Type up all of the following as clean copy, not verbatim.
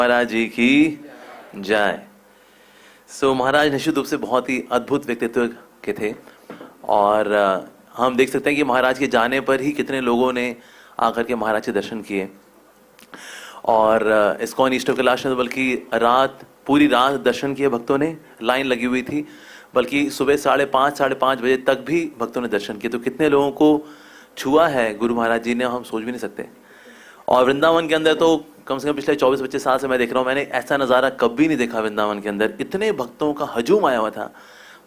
महाराज जी की जय। महाराज निश्चित रूप से बहुत ही अद्भुत व्यक्तित्व के थे और हम देख सकते हैं कि महाराज के जाने पर ही कितने लोगों ने आकर के महाराज के दर्शन किए। और इस्कॉन ईस्ट ऑफ कैलाश में बल्कि पूरी रात दर्शन किए भक्तों ने, लाइन लगी हुई थी, बल्कि सुबह 5:30 बजे तक भी भक्तों ने दर्शन किए। तो कितने लोगों को छुआ है गुरु महाराज जी ने, हम सोच भी नहीं सकते। और वृंदावन के अंदर तो कम से कम पिछले 24-25 साल से मैं देख रहा हूँ, मैंने ऐसा नज़ारा कभी नहीं देखा वृंदावन के अंदर। इतने भक्तों का हजूम आया हुआ था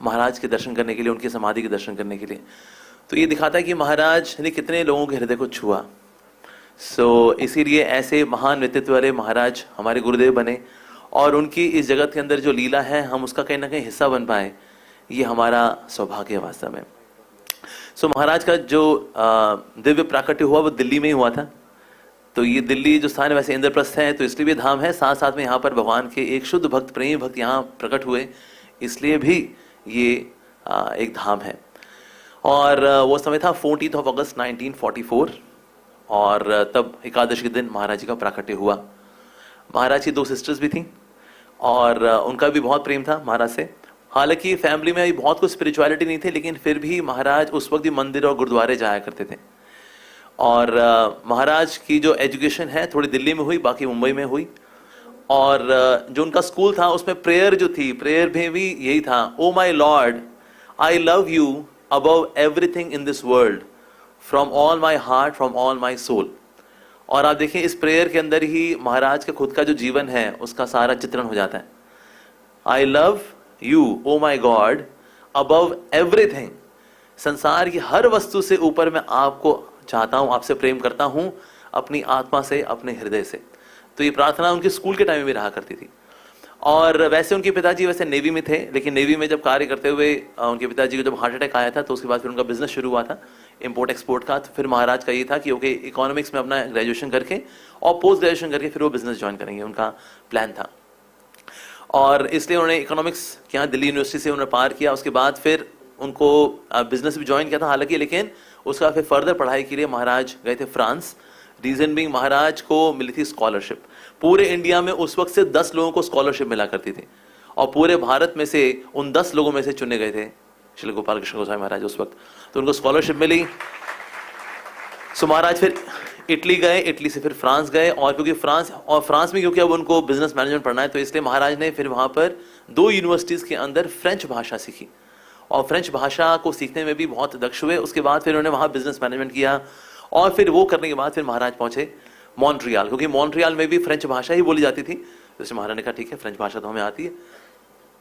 महाराज के दर्शन करने के लिए, उनकी समाधि के दर्शन करने के लिए। तो ये दिखाता है कि महाराज ने कितने लोगों के हृदय को छुआ। इसीलिए ऐसे महान व्यक्तित्व वाले महाराज हमारे गुरुदेव बने और उनकी इस जगत के अंदर जो लीला है हम उसका कहीं ना कहीं हिस्सा बन पाए, ये हमारा सौभाग्य है वास्तव में। महाराज का जो दिव्य प्राकट्य हुआ वो दिल्ली में ही हुआ था। तो ये दिल्ली जो स्थान है वैसे इंद्रप्रस्थ है, तो इसलिए भी धाम है, साथ साथ में यहाँ पर भगवान के एक शुद्ध भक्त, प्रेमी भक्त यहाँ प्रकट हुए, इसलिए भी ये एक धाम है। और वो समय था 14 अगस्त 1944 और तब एकादशी के दिन महाराज जी का प्राकट्य हुआ। महाराज की 2 सिस्टर्स भी थीं और उनका भी बहुत प्रेम था महाराज से। हालांकि फैमिली में अभी बहुत कुछ स्पिरिचुअलिटी नहीं थी, लेकिन फिर भी महाराज उस वक्त भी मंदिर और गुरुद्वारे जाया करते थे। और महाराज की जो एजुकेशन है थोड़ी दिल्ली में हुई, बाकी मुंबई में हुई। और जो उनका स्कूल था उसमें प्रेयर जो थी, प्रेयर में भी यही था, oh my lord I love you above everything in this world, from all my heart, from all my soul. और आप देखिए इस प्रेयर के अंदर ही महाराज का खुद का जो जीवन है उसका सारा चित्रण हो जाता है। I love you oh my God above everything, संसार की हर वस्तु से ऊपर मैं आपको चाहता हूं, आपसे प्रेम करता हूं, अपनी आत्मा से, अपने हृदय से। तो ये प्रार्थना उनके स्कूल के टाइम में भी रहा करती थी। और वैसे उनके पिताजी वैसे नेवी में थे, लेकिन नेवी में जब कार्य करते हुए उनके पिताजी को जब हार्ट अटैक आया था तो उसके बाद फिर उनका बिजनेस शुरू हुआ था इंपोर्ट एक्सपोर्ट का। तो फिर महाराज का ये था कि ओके इकोनॉमिक्स में अपना ग्रेजुएशन करके और पोस्ट ग्रेजुएशन करके फिर वो बिजनेस ज्वाइन करेंगे, उनका प्लान था। और इसलिए उन्होंने इकोनॉमिक्स यहाँ दिल्ली यूनिवर्सिटी से उन्होंने पार किया। उसके बाद फिर उनको बिजनेस भी ज्वाइन किया था हालांकि, लेकिन उसका फिर फर्दर पढ़ाई के लिए महाराज गए थे फ्रांस। रीजन बीइंग महाराज को मिली थी स्कॉलरशिप। पूरे इंडिया में उस वक्त से 10 लोगों को स्कॉलरशिप मिला करती थी और पूरे भारत में से उन 10 लोगों में से चुने गए थे श्री गोपाल कृष्ण गोस्वामी महाराज उस वक्त। तो उनको स्कॉलरशिप मिली। महाराज फिर इटली गए, इटली से फिर फ्रांस गए। और क्योंकि फ्रांस में क्योंकि अब उनको बिजनेस मैनेजमेंट पढ़ना है, तो इसलिए महाराज ने फिर वहां पर 2 यूनिवर्सिटीज के अंदर फ्रेंच भाषा सीखी और फ्रेंच भाषा को सीखने में भी बहुत दक्ष हुए। उसके बाद फिर उन्होंने वहां बिजनेस मैनेजमेंट किया और फिर वो करने के बाद फिर महाराज पहुंचे मॉन्ट्रियल, क्योंकि मॉन्ट्रियल में भी फ्रेंच भाषा ही बोली जाती थी। तो महाराज ने कहा ठीक है, फ्रेंच भाषा तो हमें आती है।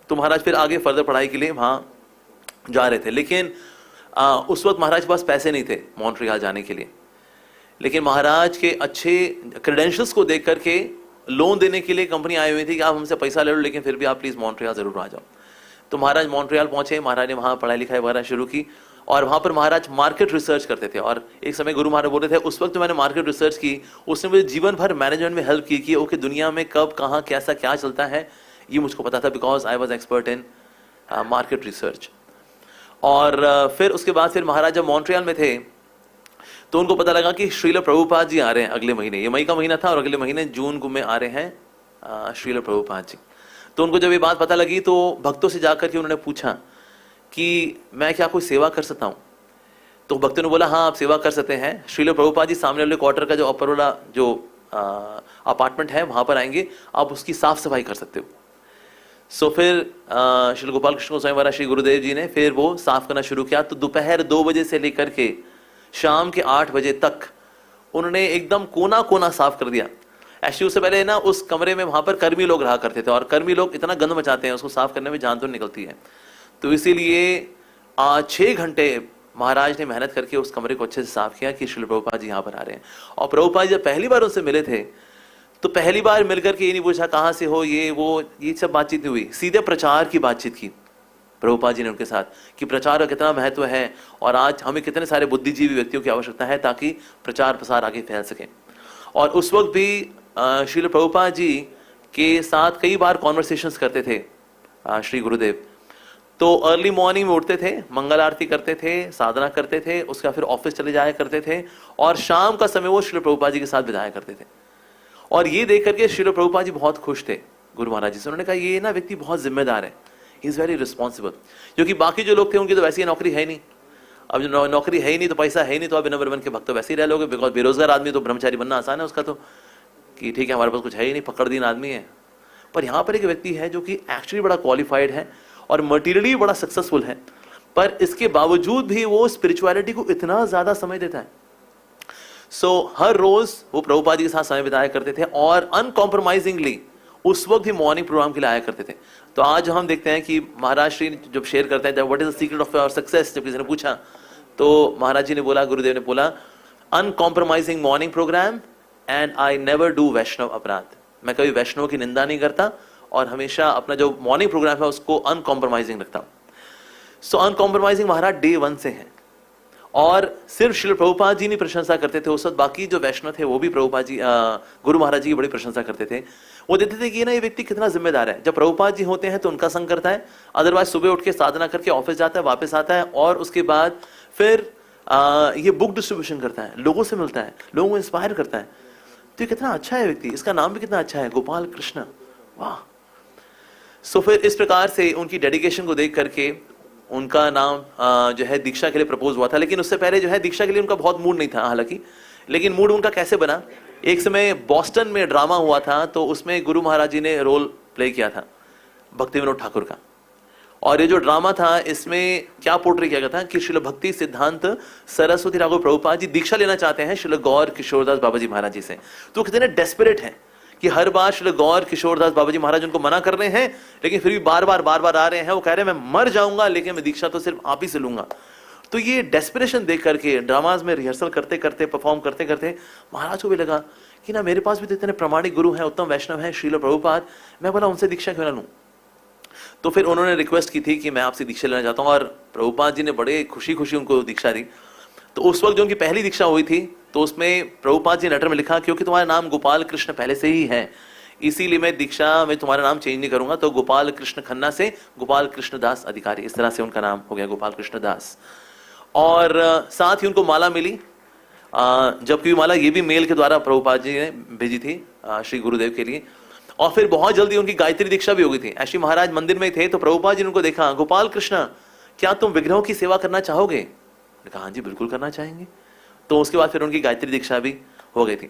तो महाराज फिर आगे फर्दर पढ़ाई के लिए वहां जा रहे थे, लेकिन उस वक्त महाराज के पास पैसे नहीं थे मॉन्ट्रियल जाने के लिए। लेकिन महाराज के अच्छे क्रेडेंशियल्स को देख करके लोन देने के लिए कंपनी आई हुई थी कि आप हमसे पैसा ले लो, लेकिन फिर भी आप प्लीज मॉन्ट्रियल जरूर आ जाओ। तो महाराज मॉन्ट्रियल पहुंचे, महाराज ने वहां पढ़ाई लिखाई वगैरह शुरू की और वहां पर महाराज मार्केट रिसर्च करते थे। और एक समय गुरु महाराज बोल रहे थे, उस वक्त मैंने मार्केट रिसर्च की, उसने मुझे जीवन भर मैनेजमेंट में हेल्प की कि ओके दुनिया में कब कहाँ कैसा क्या चलता है ये मुझको पता था, because I was expert in market research. और फिर उसके बाद फिर महाराज जब मॉन्ट्रियल में थे तो उनको पता लगा कि श्रील प्रभुपाद जी आ रहे हैं अगले महीने। ये मई का महीना था और अगले महीने जून में आ रहे हैं श्रील प्रभुपाद जी। तो उनको जब ये बात पता लगी तो भक्तों से जाकर के उन्होंने पूछा कि मैं क्या कोई सेवा कर सकता हूँ। तो भक्तों ने बोला हाँ आप सेवा कर सकते हैं, श्रील प्रभुपाद जी सामने वाले क्वार्टर का जो अपर वाला जो अपार्टमेंट है वहां पर आएंगे, आप उसकी साफ सफाई कर सकते हो। फिर श्री गोपाल कृष्ण गोस्वामी महाराज श्री गुरुदेव जी ने फिर वो साफ करना शुरू किया। तो दोपहर 2 बजे से लेकर के शाम के 8 बजे तक उन्होंने एकदम कोना कोना साफ कर दिया। एक्चुअली उससे पहले ना उस कमरे में वहां पर कर्मी लोग रहा करते थे और कर्मी लोग इतना गंद मचाते हैं, उसको साफ करने में जान तो निकलती है। तो इसीलिए 6 घंटे महाराज ने मेहनत करके उस कमरे को अच्छे से साफ किया कि श्री प्रभुपाद जी यहाँ पर आ रहे हैं। और प्रभुपाद जब पहली बार उनसे मिले थे तो पहली बार मिलकर के ये नहीं पूछा कहाँ से हो, ये सब बातचीत नहीं हुई, सीधे प्रचार की बातचीत की प्रभुपाद जी ने उनके साथ कि प्रचार का कितना महत्व है और आज हमें कितने सारे बुद्धिजीवी व्यक्तियों की आवश्यकता है ताकि प्रचार प्रसार आगे फैल सके। और उस वक्त भी श्रील प्रभुपाद जी के साथ कई बार कॉन्वर्सेशंस करते थे श्री गुरुदेव। तो अर्ली मॉर्निंग में उठते थे, मंगल आरती करते थे, साधना करते थे, उसका फिर ऑफिस चले जाया करते थे और शाम का समय वो श्री प्रभुपाद जी के साथ बिताया करते थे। और ये देख करके श्रील प्रभुपाद जी बहुत खुश थे गुरु महाराज जी से। उन्होंने कहा ये ना व्यक्ति बहुत जिम्मेदार है, ही इज वेरी रिस्पॉन्सिबल, क्योंकि बाकी जो लोग थे उनकी तो वैसी नौकरी है नहीं। अब जो नौकरी है ही नहीं तो पैसा है ही नहीं, तो आप विनम्र बन के भक्त तो वैसे ही रह लोगे, बिकॉज बेरोजगार आदमी तो ब्रह्मचारी बनना आसान है उसका, तो कि ठीक है हमारे पास कुछ है ही नहीं, फकड़दीन आदमी है। पर यहाँ पर एक व्यक्ति है जो कि एक्चुअली बड़ा क्वालिफाइड है और मटीरियली बड़ा सक्सेसफुल है, पर इसके बावजूद भी वो स्पिरिचुअलिटी को इतना ज्यादा समय देता है। हर रोज वो प्रभुपाद जी के साथ समय बिताया करते थे और अनकॉम्प्रोमाइजिंगली उस वक्त ही मॉर्निंग प्रोग्राम के लिए आया करते थे। तो आज हम देखते हैं कि महाराज श्री जब शेयर करते हैं what is the secret of your success, जब किसी ने पूछा तो महाराज जी ने बोला, गुरुदेव ने बोला, uncompromising morning program and I never do Vaishnav aparadh. मैं कभी वैष्णव की निंदा नहीं करता और हमेशा अपना जो मॉर्निंग प्रोग्राम है उसको अनकॉम्प्रोमाइजिंग रखता हूं। अनकॉम्प्रोमाइजिंग महाराज डे 1 से है। और सिर्फ श्री प्रभुपाद जी नहीं प्रशंसा करते थे उस वक्त, बाकी जो वैष्णव थे वो भी प्रभुपाद जी गुरु महाराज जी की बड़ी प्रशंसा करते थे। वो देते थे कि ना ये व्यक्ति कितना जिम्मेदार है। जब प्रभुपाद जी होते हैं तो उनका संग करता है, अदरवाइज सुबह उठ के साधना करके ऑफिस जाता है, वापस आता है और उसके बाद फिर ये बुक डिस्ट्रीब्यूशन करता है, लोगों से मिलता है, लोगों को इंस्पायर करता है। तो ये कितना अच्छा है व्यक्ति, इसका नाम भी कितना अच्छा है, गोपाल कृष्ण, वाह। फिर इस प्रकार से उनकी डेडिकेशन को देख करके उनका नाम जो है दीक्षा के लिए प्रपोज हुआ था। लेकिन उससे पहले जो है दीक्षा के लिए उनका बहुत मूड नहीं था हालांकि, लेकिन मूड उनका कैसे बना, एक समय बॉस्टन में ड्रामा हुआ था तो उसमें गुरु महाराज जी ने रोल प्ले किया था भक्ति विनोद ठाकुर का। और ये जो ड्रामा था इसमें क्या पोर्ट्रे किया गया था कि श्रील भक्ति सिद्धांत सरस्वती ठाकुर प्रभुपाद जी दीक्षा लेना चाहते हैं श्रील गौर किशोरदास बाबा जी महाराज जी से। तो कितने डेस्परेट हैं कि हर बार श्री गौर किशोरदास बाबा जी महाराज उनको मना कर रहे हैं, लेकिन फिर भी बार बार आ रहे हैं। वो कह रहे हैं मैं मर जाऊंगा लेकिन मैं दीक्षा तो सिर्फ आप ही से लूंगा। तो ये डेस्परेशन देख करके ड्रामाज में रिहर्सल करते करते, परफॉर्म करते करते महाराज को भी लगा कि ना मेरे पास भी तो इतने प्रमाणिक गुरु हैं, उत्तम वैष्णव हैं, श्रील प्रभुपाद, मैं बोला उनसे दीक्षा क्यों ना लूं। तो फिर उन्होंने रिक्वेस्ट की थी कि मैं आपसे दीक्षा लेना चाहता हूं और प्रभुपाद जी ने बड़े खुशी खुशी उनको दीक्षा दी। तो उस वक्त जो उनकी पहली दीक्षा हुई थी तो उसमें प्रभुपाद जी ने लेटर में लिखा क्योंकि तुम्हारा नाम गोपाल कृष्ण पहले से ही है, इसीलिए मैं दीक्षा में तुम्हारा नाम चेंज नहीं करूंगा। तो गोपाल कृष्ण खन्ना से गोपाल कृष्ण दास अधिकारी, इस तरह से उनका नाम हो गया गोपाल कृष्ण दास। और साथ ही उनको माला मिली, जबकि माला ये भी मेल के द्वारा प्रभुपाद जी ने भेजी थी श्री गुरुदेव के लिए। और फिर बहुत जल्दी उनकी गायत्री दीक्षा भी हो गई थी। ऐसी महाराज मंदिर में थे तो प्रभुपाद जी ने उनको देखा, गोपाल कृष्ण क्या तुम विग्रहों की सेवा करना चाहोगे? कहा हाँ जी बिल्कुल करना चाहेंगे। तो उसके बाद फिर उनकी गायत्री दीक्षा भी हो गई थी।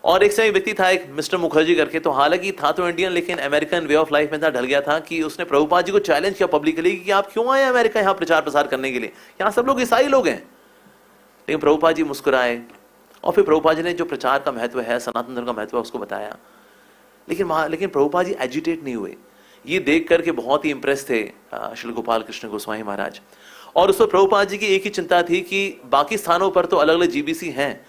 और एक से व्यक्ति था, एक मिस्टर मुखर्जी करके, तो हालांकि था तो इंडियन लेकिन अमेरिकन वे ऑफ लाइफ में था, ढल गया था कि उसने प्रभुपाद जी को चैलेंज किया पब्लिकली कि आप क्यों आए अमेरिका यहाँ प्रचार प्रसार करने के लिए, यहाँ सब लोग ईसाई लोग हैं। लेकिन प्रभुपाद जी मुस्कुराए और फिर प्रभुपाद जी ने जो प्रचार का महत्व है, सनातन धर्म का महत्व है उसको बताया। लेकिन प्रभुपाद जी एजिटेट नहीं हुए। ये देख करके बहुत ही इंप्रेस थे श्री गोपाल कृष्ण गोस्वामी महाराज। और उस पर प्रभुपाद जी की एक ही चिंता थी कि बाकी स्थानों पर तो अलग अलग जीबीसी हैं,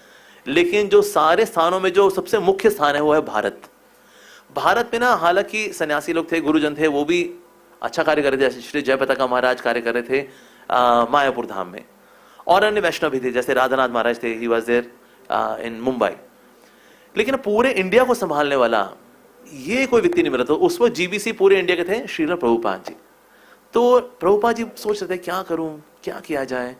लेकिन जो सारे स्थानों में जो सबसे मुख्य स्थान है वो है भारत। भारत में ना हालांकि सन्यासी लोग थे, गुरुजन थे, वो भी अच्छा कार्य कर रहे थे, जैसे श्री जयपताका महाराज कार्य कर रहे थे मायापुर धाम में, और अन्य वैष्णव भी थे जैसे राधानाथ महाराज थे, he was there in Mumbai. लेकिन पूरे इंडिया को संभालने वाला ये कोई व्यक्ति नहीं मिला। तो उस वक्त जीबीसी पूरे इंडिया के थे श्रील प्रभुपाद जी। तो प्रभुपाद जी सोच रहे थे क्या करूं, क्या किया जाए,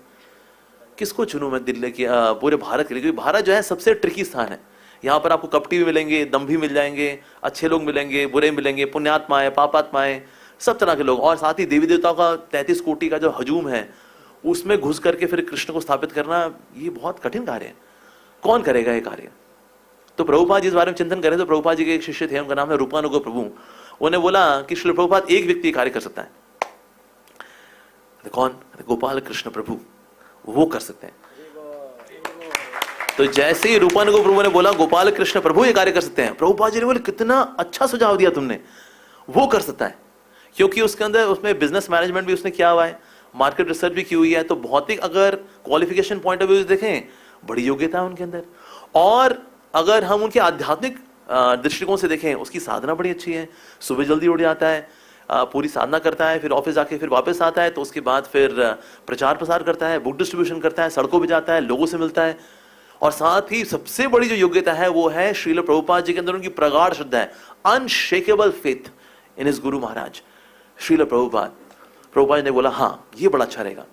किसको चुनूं मैं दिल्ली की पूरे भारत के लिए, क्योंकि भारत जो है सबसे ट्रिकी स्थान है। यहाँ पर आपको कपटी भी मिलेंगे, दम भी मिल जाएंगे, अच्छे लोग मिलेंगे, बुरे मिलेंगे, पुण्यात्माएं, पापात्माएं, सब तरह के लोग। और साथ ही देवी देवताओं का 33 कोटि का जो हजूम है उसमें घुस करके फिर कृष्ण को स्थापित करना ये बहुत कठिन कार्य है। कौन करेगा ये कार्य? तो प्रभुपाद जी इस बारे में चिंतन करें तो प्रभुपाद जी के एक शिष्य थे, उनका नाम है रूपानुग प्रभु। उन्हें बोला कि श्री प्रभुपाद एक व्यक्ति कार्य कर सकता है। कौन? गोपाल कृष्ण प्रभु, वो कर सकते हैं। तो जैसे ही रूपानुग प्रभु ने बोला गोपाल कृष्ण प्रभु ये कार्य कर सकते हैं, प्रभुपाद जी ने बोले कितना अच्छा सुझाव दिया तुमने, वो कर सकता है। क्योंकि उसके अंदर उसमें बिजनेस मैनेजमेंट भी उसने किया हुआ है, मार्केट रिसर्च भी की हुई है, तो भौतिक अगर क्वालिफिकेशन पॉइंट ऑफ व्यू देखें बड़ी योग्यता है उनके अंदर। और अगर हम उनके आध्यात्मिक दृष्टिकोण से देखें उसकी साधना बड़ी अच्छी है, सुबह जल्दी उठ जाता है, पूरी साधना करता है, फिर ऑफिस जाके फिर वापस आता है, तो उसके बाद फिर प्रचार प्रसार करता है, बुक डिस्ट्रीब्यूशन करता है, सड़कों पे जाता है, लोगों से मिलता है। और साथ ही सबसे बड़ी जो योग्यता है वो है श्रील प्रभुपाद जी के अंदर उनकी प्रगाढ़ श्रद्धा है, unshakeable faith in his Guru Maharaj Srila Prabhupada. Prabhupada ने बोला हाँ ये बड़ा अच्छा रहेगा।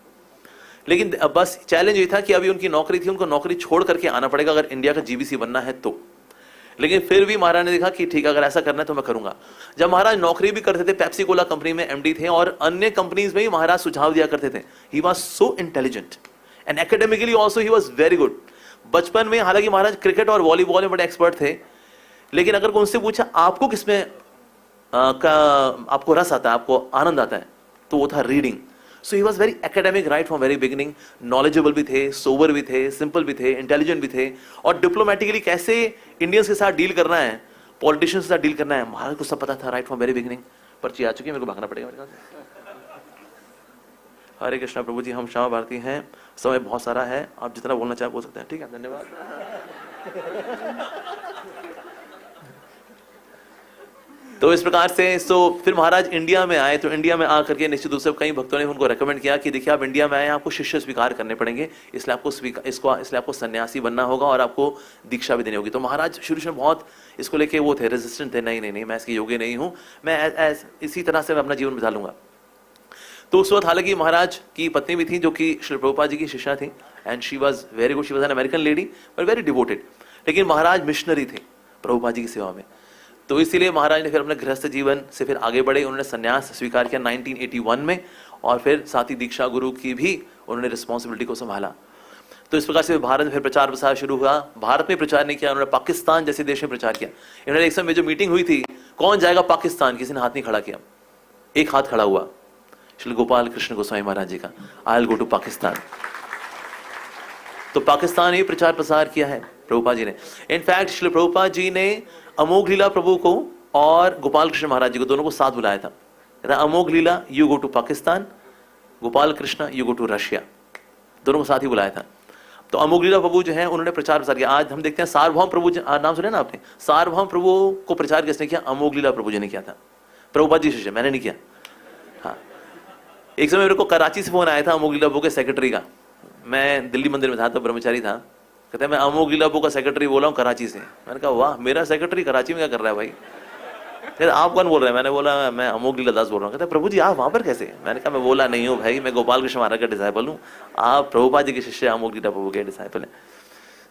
लेकिन बस चैलेंज ये था कि अभी उनकी नौकरी थी, उनको नौकरी छोड़ करके आना पड़ेगा अगर इंडिया का जीबीसी बनना है तो। लेकिन फिर भी महाराज ने देखा कि ठीक है, अगर ऐसा करना है तो मैं करूंगा। जब महाराज नौकरी भी करते थे, पेप्सी कोला कंपनी में एमडी थे और अन्य कंपनीज में भी महाराज सुझाव दिया करते थे। He was so intelligent and academically also he was very good. बचपन में हालांकि महाराज क्रिकेट और वॉलीबॉल में बड़े एक्सपर्ट थे, लेकिन अगर कोई उनसे पूछा आपको किसमें आपको रस आता है, आपको आनंद आता है, तो वो था reading. So he was very academic right from very beginning. Knowledgeable भी थे, सोबर भी थे, सिंपल भी थे, इंटेलिजेंट भी थे, और डिप्लोमेटिकली कैसे इंडियंस के साथ डील करना है, पॉलिटिशियंस के साथ डील करना है, महाराज को सब पता था राइट फ्रॉम वेरी बिगिनिंग। पर्ची आ चुकी है, मेरे को भागना पड़ेगा मेरे ख्याल से। हरे कृष्णा प्रभु जी, हम श्यामा भारती हैं, समय बहुत सारा है, आप जितना बोलना चाहे बोल सकते हैं। ठीक है, धन्यवाद। तो इस प्रकार से फिर महाराज इंडिया में आए, तो इंडिया में आकर के निश्चित रूप से कई भक्तों ने उनको रेकमेंड किया कि देखिए आप इंडिया में आए, आपको शिष्य स्वीकार करने पड़ेंगे, इसलिए आपको सन्यासी बनना होगा और आपको दीक्षा भी देनी होगी। तो महाराज शुरू से बहुत इसको लेके वो थे, रेजिस्टेंट थे, नहीं मैं इसके योग्य नहीं हूं, मैं इसी तरह से मैं अपना जीवन बिता लूंगा। तो उस वक्त हालांकि महाराज की पत्नी भी थी जो कि श्री प्रभुपाद जी की शिष्या थी, and she was very good, she was an American lady but very devoted. लेकिन महाराज मिशनरी थे प्रभुपाद जी की सेवा में, तो इसीलिए महाराज ने फिर अपने गृहस्थ जीवन से फिर आगे बढ़े। उन्होंने संन्यास स्वीकार किया 1981 में, और फिर साथ ही दीक्षा गुरु की भी उन्होंने रिस्पॉन्सिबिलिटी को संभाला। तो इस प्रकार से भारत में फिर प्रचार प्रसार शुरू हुआ। भारत में प्रचार नहीं किया उन्होंने, पाकिस्तान जैसे देश में प्रचार किया। इन्होंने एक समय जो मीटिंग हुई थी, कौन जाएगा पाकिस्तान, किसी ने हाथ नहीं खड़ा किया, एक हाथ खड़ा हुआ, श्री गोपाल कृष्ण गोस्वामी महाराज जी का, I will go to Pakistan. तो पाकिस्तान ही प्रचार प्रसार किया है प्रभुपाद जी ने। इनफैक्ट श्री प्रभुपाद जी ने अमोघ लीला प्रभु को और गोपाल कृष्ण महाराज जी को, दोनों को साथ बुलाया था। कहता Amogh Lila you go to Pakistan, Gopal Krishna you go to Russia, दोनों को साथ ही बुलाया था। तो अमोघ लीला प्रभु जो है उन्होंने प्रचार प्रसार किया। आज हम देखते हैं सार्वभौम प्रभु, नाम सुने ना आपने, सार्वभौम प्रभु को प्रचार किसने किया, अमोघ लीला प्रभु जी ने किया था। प्रभुपाद जी शिष्य, मैंने नहीं किया। हाँ, एक समय मेरे को कराची से फोन आया था अमोघ लीला प्रभु के सेक्रेटरी का, मैं दिल्ली मंदिर में था तो ब्रह्मचारी था, कहते हैं मैं अमोघ लीला प्रभु का सेक्रेटरी बोला हूँ कराची से। मैंने कहा वाह, मेरा सेक्रेटरी कराची में क्या कर रहा है भाई। कहते आप कौन बोल रहे हैं, मैंने बोला मैं अमोघ लीला दास बोल रहा हूँ। कहते प्रभु जी आप वहाँ पर कैसे, मैंने कहा मैं बोला नहीं हूँ भाई, मैं गोपाल कृष्ण महाराज का डिसाइपल हूँ, आप प्रभुपाद जी के शिष्य अमोघ लीला प्रभु के डिसाइपल हैं।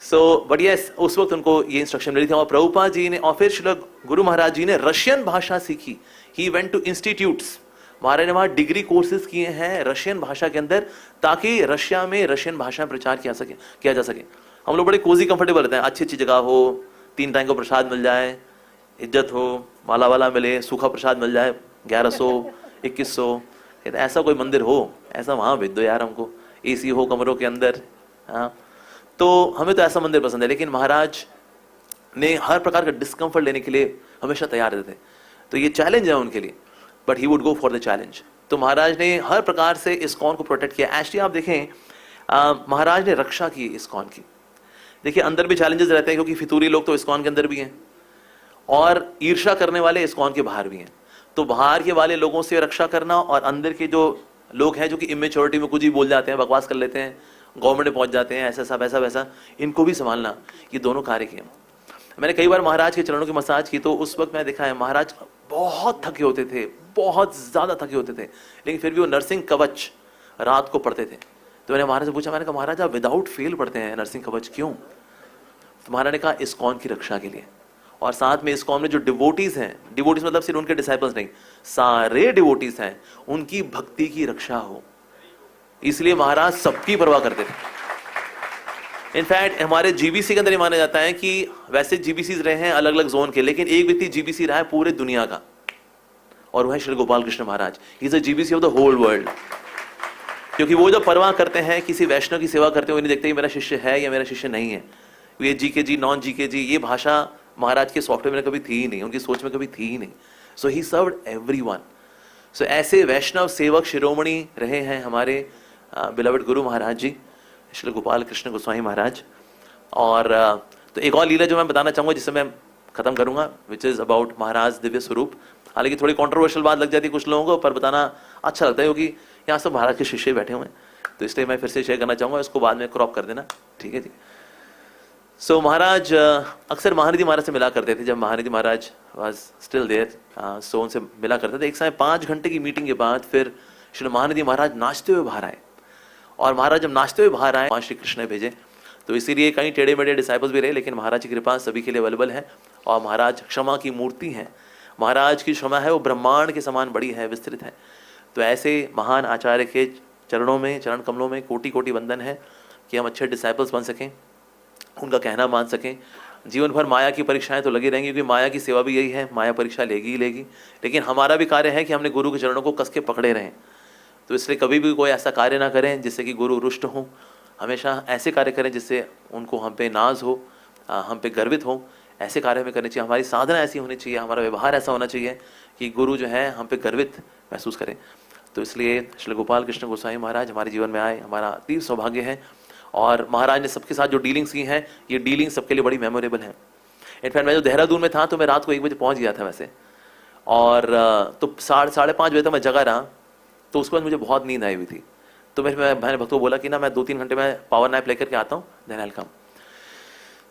सो बट यस, उस वक्त उनको ये इंस्ट्रक्शन मिली थी। और प्रभुपाद जी ने और फिर श्री गुरु महाराज जी ने रशियन भाषा सीखी। ही वेंट टू इंस्टीट्यूट्स, महाराज ने वहां डिग्री कोर्सेज किए हैं रशियन भाषा के अंदर, ताकि रशिया में रशियन भाषा में प्रचार किया जा सके। हम लोग बड़े कोजी कंफर्टेबल रहते हैं, अच्छी अच्छी जगह हो, 3 टाइम को प्रसाद मिल जाए, इज्जत हो, माला वाला मिले, सूखा प्रसाद मिल जाए 1100 2100, ऐसा कोई मंदिर हो, ऐसा वहां भेज दो यार हमको, एसी हो कमरों के अंदर। हाँ, तो हमें तो ऐसा मंदिर पसंद है। लेकिन महाराज ने हर प्रकार का डिस्कम्फर्ट लेने के लिए हमेशा तैयार रहते थे। तो ये चैलेंज है उनके लिए, but he would go for the challenge. तो महाराज ने हर प्रकार से इस्कॉन को प्रोटेक्ट किया। एक्चुअली आप देखें, महाराज ने रक्षा की इस्कॉन की। देखिए अंदर भी चैलेंजेस रहते हैं, क्योंकि फितूरी लोग तो इस्कॉन के अंदर भी हैं, और ईर्ष्या करने वाले इस्कॉन के बाहर भी हैं। तो बाहर के वाले लोगों से रक्षा करना, और अंदर के जो लोग हैं जो कि इमेच्योरिटी में कुछ ही बोल जाते हैं, बकवास कर लेते हैं, गवर्नमेंट में पहुंच जाते हैं, ऐसा सब ऐसा वैसा, इनको भी संभालना, ये दोनों कार्य किए। मैंने कई बार महाराज के चरणों की मसाज की, तो उस वक्त मैं देखा है महाराज बहुत थके होते थे, बहुत ज्यादा थके होते थे, लेकिन फिर भी वो नरसिंह कवच रात को पढ़ते थे। तो मैंने महाराज से पूछा, मैंने कहा महाराज आप विदाउट फेल पढ़ते हैं नरसिंह कवच क्यों? तो महाराज ने कहा इस्कॉन की रक्षा के लिए, और साथ में इस्कॉन में जो डिवोटीज हैं, डिवोटीज मतलब सिर्फ उनके डिसाइपल्स नहीं, सारे डिवोटीज हैं, उनकी भक्ति की रक्षा हो, इसलिए महाराज सबकी परवाह करते थे। इनफैक्ट हमारे जीबीसी के अंदर ये माना जाता है कि वैसे जीबीसी रहे हैं अलग अलग जोन के, लेकिन एक व्यक्ति जीबीसी रहा है पूरे दुनिया का, और वह है Shri Gopal Krishna Maharaj. He is a GBC of the whole world. क्योंकि वो जो परवाह करते हैं, किसी वैष्णव की सेवा करते हैं, वो नहीं देखते कि मेरा शिष्य है या मेरा शिष्य नहीं है। ये जीके जी, नॉन जीके जी, ये भाषा महाराज के सॉफ्टवेयर में कभी थी ही नहीं, उनकी सोच में कभी थी ही नहीं। सो ही सर्व्ड एवरीवन। सो ऐसे वैष्णव सेवक शिरोमणि रहे हैं हमारे बिलवड गुरु महाराज जी श्री गोपाल कृष्ण गोस्वामी महाराज। और तो एक और लीला जो मैं बताना चाहूंगा, जिससे मैं खत्म करूंगा, विच इज अबाउट महाराज दिव्य स्वरूप। हालांकि थोड़ी कंट्रोवर्शियल बात लग जाती है कुछ लोगों को, पर बताना अच्छा लगता है, क्योंकि यहाँ सब महाराज के शिष्य बैठे हुए हैं, तो इसलिए मैं फिर से शेयर करना चाहूंगा। इसको बाद में क्रॉप कर देना, ठीक है जी। सो महाराज अक्सर महानिधि महाराज से मिला करते थे, जब महानिधि महाराज वाज स्टिल देयर, सो उनसे मिला करते थे। एक समय 5 घंटे की मीटिंग के बाद फिर श्री महानिधि महाराज नाचते हुए बाहर आए, और महाराज जब नाचते हुए बाहर आए, श्री कृष्ण ने भेजे, तो इसीलिए कई टेढ़े मेढ़े डिसाइपल्स भी रहे, लेकिन महाराज की कृपा सभी के लिए अवेलेबल है। और महाराज क्षमा की मूर्ति हैं। महाराज की क्षमा है वो ब्रह्मांड के समान बड़ी है, विस्तृत है। तो ऐसे महान आचार्य के चरणों में, चरण कमलों में कोटि कोटि वंदन है कि हम अच्छे डिसाइपल्स बन सकें, उनका कहना मान सकें। जीवन भर माया की परीक्षाएं तो लगी रहेंगी, क्योंकि माया की सेवा भी यही है, माया परीक्षा लेगी ही लेगी। लेकिन हमारा भी कार्य है कि हमने गुरु के चरणों को कस के पकड़े रहें। तो इसलिए कभी भी कोई ऐसा कार्य ना करें जिससे कि गुरु रुष्ट हों। हमेशा ऐसे कार्य करें जिससे उनको हम पे नाज हो, हम पे गर्वित हो। ऐसे कार्य हमें करने चाहिए, हमारी साधना ऐसी होनी चाहिए, हमारा व्यवहार ऐसा होना चाहिए कि गुरु जो है हम पे गर्वित महसूस करें। तो इसलिए श्री गोपाल कृष्ण गोसाई महाराज हमारे जीवन में आए, हमारा अतीव सौभाग्य है। और महाराज ने सबके साथ जो डीलिंग्स की हैं, ये डीलिंग सबके लिए बड़ी मेमोरेबल हैं। इनफैक्ट मैं जो देहरादून में था तो मैं रात को 1 बजे पहुंच गया था वैसे, और तो 4:30 बजे तक मैं जगा रहा। तो उसके बाद मुझे बहुत नींद आई हुई थी। तो मैंने भक्तों को बोला कि ना मैं 2-3 घंटे में पावर नैप लेकर के आता हूँ, देन आई विल कम।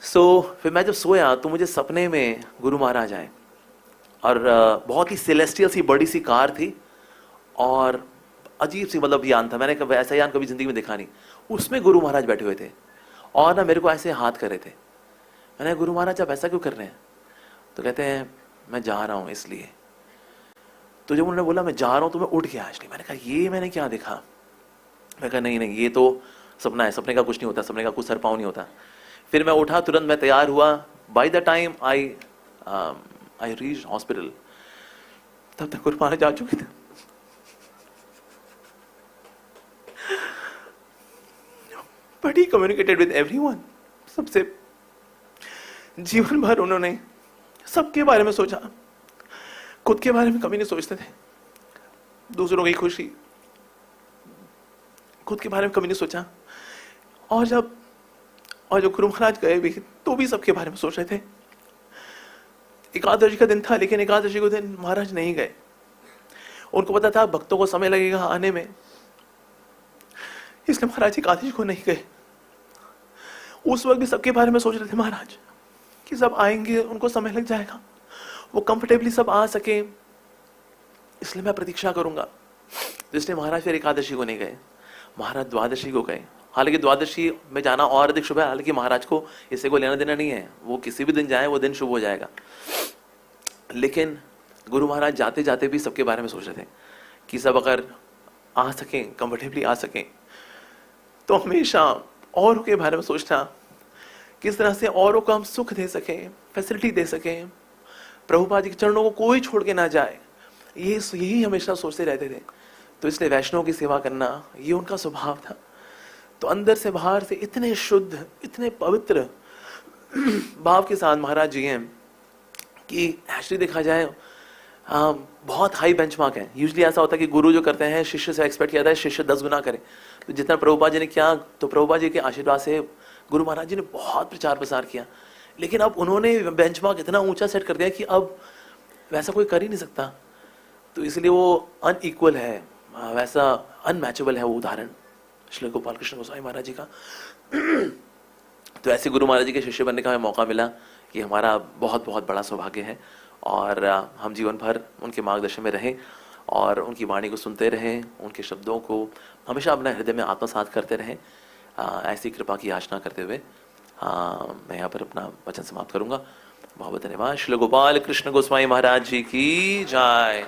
सो फिर मैं जब सोया तो मुझे सपने में गुरु महाराज आए, और बहुत ही सेलेस्टियल सी बड़ी सी कार थी, और अजीब सी मतलब यान था, मैंने ऐसा यान कभी जिंदगी में देखा नहीं। उसमें गुरु महाराज बैठे हुए थे और ना मेरे को ऐसे हाथ कर रहे थे। मैंने गुरु महाराज आप ऐसा क्यों कर रहे हैं? तो कहते हैं मैं जा रहा हूं इसलिए। तो जब उन्होंने बोला मैं जा रहा हूं तो मैं उठ गया। एक्चुअली मैंने कहा ये मैंने क्या देखा? मैं कहा नहीं नहीं, ये तो सपना है, सपने का कुछ नहीं होता, सपने का कुछ सर पाँव नहीं होता। फिर मैं उठा, तुरंत मैं तैयार हुआ। By the time I reach hospital, तब तक गुरु महाराज आ चुके थे। But he communicated with everyone, सबसे जीवन भर उन्होंने सबके बारे में सोचा, खुद के बारे में कभी नहीं सोचते थे। दूसरों की खुशी, खुद के बारे में कभी नहीं सोचा। और जब गुरु महाराज गए भी तो भी सबके बारे में सोच रहे थे। एकादशी का दिन था, लेकिन एकादशी के दिन महाराज नहीं गए। उनको पता था भक्तों को समय लगेगा आने में, इसलिए महाराज एकादशी को नहीं गए। उस वक्त भी सबके बारे में सोच रहे थे महाराज कि सब आएंगे, उनको समय लग जाएगा, वो कंफर्टेबली सब आ सके, इसलिए मैं प्रतीक्षा करूंगा। इसलिए महाराज फिर एकादशी को नहीं गए, महाराज द्वादशी को गए। हालांकि द्वादशी में जाना और अधिक शुभ है, हालांकि महाराज को इससे कोई लेना देना नहीं है, वो किसी भी दिन जाए वो दिन शुभ हो जाएगा। लेकिन गुरु महाराज जाते जाते भी सबके बारे में सोच रहे थे कि सब अगर आ सकें, कंफर्टेबली आ सकें। तो हमेशा औरों के बारे में सोचना, किस तरह से औरों को हम सुख दे सकें, फैसिलिटी दे सकें, प्रभुपाद जी के चरणों को कोई छोड़ के ना जाए, यही हमेशा सोचते रहते थे। तो इसलिए वैष्णव की सेवा करना ये उनका स्वभाव था। तो अंदर से बाहर से इतने शुद्ध, इतने पवित्र भाव के साथ महाराज जी हैं कि एक्चुअली देखा जाए बहुत हाई बेंचमार्क है। यूजुअली ऐसा होता है कि गुरु जो करते हैं शिष्य से एक्सपेक्ट किया जाता है शिष्य 10 गुना करे। तो जितना प्रभुपाद जी ने किया, तो प्रभुपाद जी के आशीर्वाद से गुरु महाराज जी ने बहुत प्रचार प्रसार किया। लेकिन अब उन्होंने बेंचमार्क इतना ऊंचा सेट कर दिया कि अब वैसा कोई कर ही नहीं सकता। तो इसलिए वो अनइक्वल है, वैसा अनमैचेबल है वो उदाहरण श्री गोपाल कृष्ण गोसाई महाराज जी का। तो ऐसे गुरु महाराज जी के शिष्य बनने का हमें मौका मिला, ये हमारा बहुत बहुत बड़ा सौभाग्य है। और हम जीवन भर उनके मार्गदर्शन में रहें और उनकी वाणी को सुनते रहें, उनके शब्दों को हमेशा अपने हृदय में आत्मसात करते रहें। ऐसी कृपा की याचना करते हुए मैं यहाँ पर अपना वचन समाप्त करूंगा। बहुत बहुत धन्यवाद। श्री गोपाल कृष्ण गोस्वामी महाराज जी की जय।